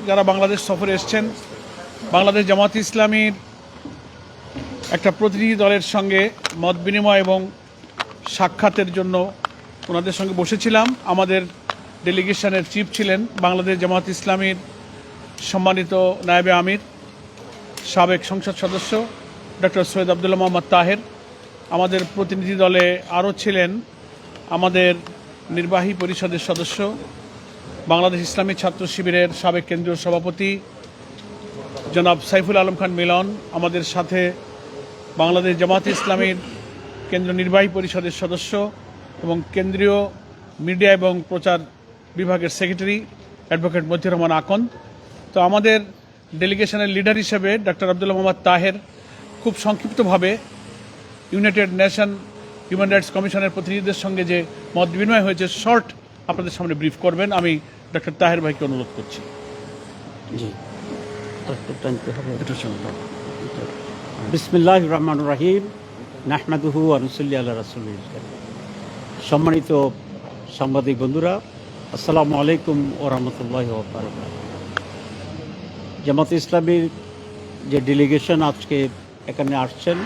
যারা বাংলাদেশ সফরে এসেছেন, বাংলাদেশ জামাত ইসলামীর একটা প্রতিনিধি দলের সঙ্গে মত বিনিময় এবং সাক্ষাতের জন্য ওনাদের সঙ্গে বসেছিলাম। আমাদের ডেলিগেশনের চিফ ছিলেন বাংলাদেশ জামাত ইসলামীর সম্মানিত নায়েবে আমির, সাবেক সংসদ সদস্য ডক্টর সৈয়দ আবদুল্লাহ মোহাম্মদ তাহের। আমাদের প্রতিনিধি দলে আরও ছিলেন আমাদের নির্বাহী পরিষদের সদস্য, বাংলাদেশ ইসলামী ছাত্র শিবিরের সাবেক কেন্দ্রীয় সভাপতি জনাব সাইফুল আলম খান মিলন, আমাদের সাথে বাংলাদেশ জামাত ইসলামীর কেন্দ্রীয় নির্বাহী পরিষদের সদস্য এবং কেন্দ্রীয় মিডিয়া এবং প্রচার বিভাগের সেক্রেটারি অ্যাডভোকেট মতিউর রহমান আকন্দ। তো আমাদের ডেলিগেশনের লিডার হিসেবে ডক্টর আবদুল্লাহ মোহাম্মদ তাহের খুব সংক্ষিপ্তভাবে ইউনাইটেড নেশন হিউম্যান রাইটস কমিশনের প্রতিনিধিদের সঙ্গে যে মত বিনিময় হয়েছে শর্ট আপনাদের সামনে ব্রিফ করবেন। আমি ডক্টর তাহের ভাইকে অনুরোধ করছি। বিসমিল্লাহির রহমানির রহিম, নাহমাদুহু ওয়া নুসাল্লি আলা রাসূলিল কারীম। সম্মানিত সাংবাদিক বন্ধুরা, আসসালামু আলাইকুম ওয়া রাহমাতুল্লাহি ওয়া বারাকাতুহু। জামাত ইসলামীর যে ডেলিগেশন আজকে এখানে আসছেন,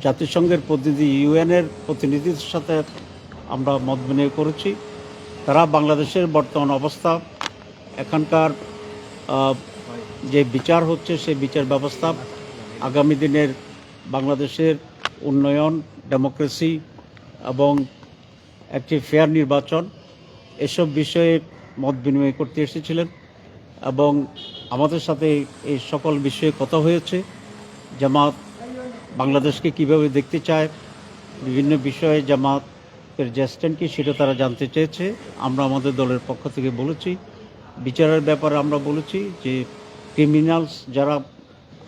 জাতিসংঘের প্রতিনিধি, ইউএনের প্রতিনিধিদের সাথে আমরা মত বিনিময় করেছি। তারা বাংলাদেশের বর্তমান অবস্থা, এখানকার যে বিচার হচ্ছে সেই বিচার ব্যবস্থা, আগামী দিনের বাংলাদেশের উন্নয়ন, ডেমোক্রেসি এবং একটি ফেয়ার নির্বাচন, এসব বিষয়ে মত বিনিময় করতে এসেছিলেন এবং আমাদের সাথে এই সকল বিষয়ে কথা হয়েছে। জামাত বাংলাদেশকে কিভাবে দেখতে চায়, বিভিন্ন বিষয়ে জামাতের যে স্ট্যান্ড কি সেটা তারা জানতে চেয়েছে। আমরা আমাদের দলের পক্ষ থেকে বলেছি, বিচারের ব্যাপারে আমরা বলেছি যে ক্রিমিনালস যারা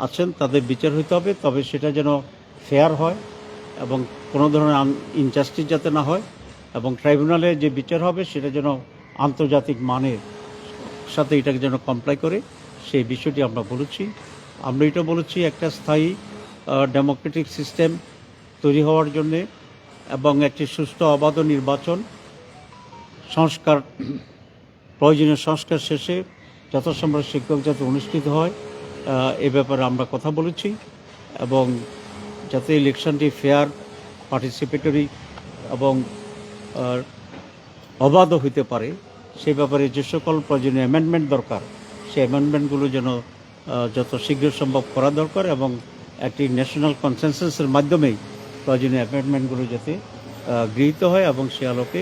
আছেন তাদের বিচার হইতে হবে, তবে সেটা যেন ফেয়ার হয় এবং কোনো ধরনের ইনজাস্টিস যাতে না হয়, এবং ট্রাইব্যুনালে যে বিচার হবে সেটা যেন আন্তর্জাতিক মানের সাথে এটাকে যেন কমপ্লাই করে, সেই বিষয়টি আমরা বলেছি। আমরা এটা বলেছি একটা স্থায়ী ডেমোক্রেটিক সিস্টেম তৈরি হওয়ার জন্যে এবং একটি সুষ্ঠু অবাধ নির্বাচন, সংস্কার, প্রয়োজনীয় সংস্কার শেষে যথাসম্ভব শিক্ষক যাতে অনুষ্ঠিত হয়, এ ব্যাপারে আমরা কথা বলেছি এবং যাতে ইলেকশনটি ফেয়ার, পার্টিসিপেটরি এবং অবাধ হইতে পারে, সেই ব্যাপারে যে সকল প্রয়োজনীয় অ্যামেন্ডমেন্ট দরকার সেই অ্যামেন্ডমেন্টগুলো যেন যত শীঘ্র সম্ভব করা দরকার এবং একটি ন্যাশনাল কনসেনসাসের মাধ্যমেই প্রয়োজনীয় অ্যামেন্ডমেন্টগুলো যাতে গৃহীত হয় এবং সে আলোকে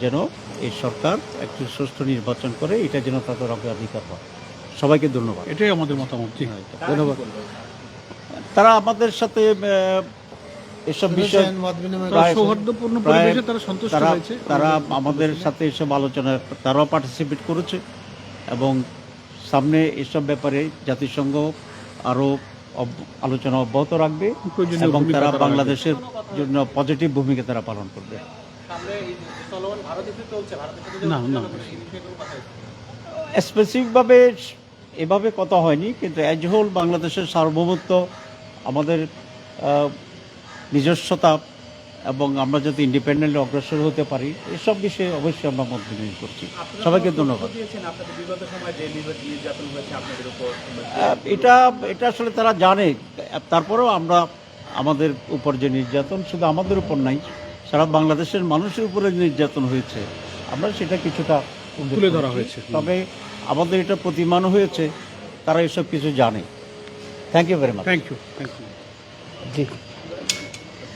যেন এই সরকার একটি সুষ্ঠু নির্বাচন করে, এটা যেন তাদের অগ্রাধিকার হয়। সবাইকে ধন্যবাদ। এটাই আমাদের মতামত। ধন্যবাদ। তারা আমাদের সাথে এসব বিষয়ে সৌহার্দ্যপূর্ণ পরিবেশে তারা সন্তুষ্ট হয়েছে। তারা আমাদের সাথে এসব আলোচনায় তারাও পার্টিসিপেট করেছে এবং সামনে এসব ব্যাপারে জাতিসংঘ আরও আলোচনা অব্যাহত রাখবে এবং তারা বাংলাদেশের জন্য পজিটিভ ভূমিকা তারা পালন করবে। স্পেসিফিকভাবে এভাবে কথা হয়নি, কিন্তু অ্যাজ হোল বাংলাদেশের সার্বভৌমত্ব, আমাদের নিজস্বতা এবং আমরা যাতে ইন্ডিপেন্ডেন্টলি অগ্রসর হতে পারি, এসব বিষয়ে অবশ্যই আমরা মত বিনিময় করছি। সবাইকে ধন্যবাদ। এটা আসলে তারা জানে, তারপরেও আমরা আমাদের উপর যে নির্যাতন, শুধু আমাদের উপর নাই, সারা বাংলাদেশের মানুষের উপরে নির্যাতন হয়েছে, আমরা সেটা কিছুটা তুলে ধরা হয়েছে। তবে আমাদের এটা প্রতিমানও হয়েছে, তারা এসব কিছু জানে। Thank you very much. Thank you. G.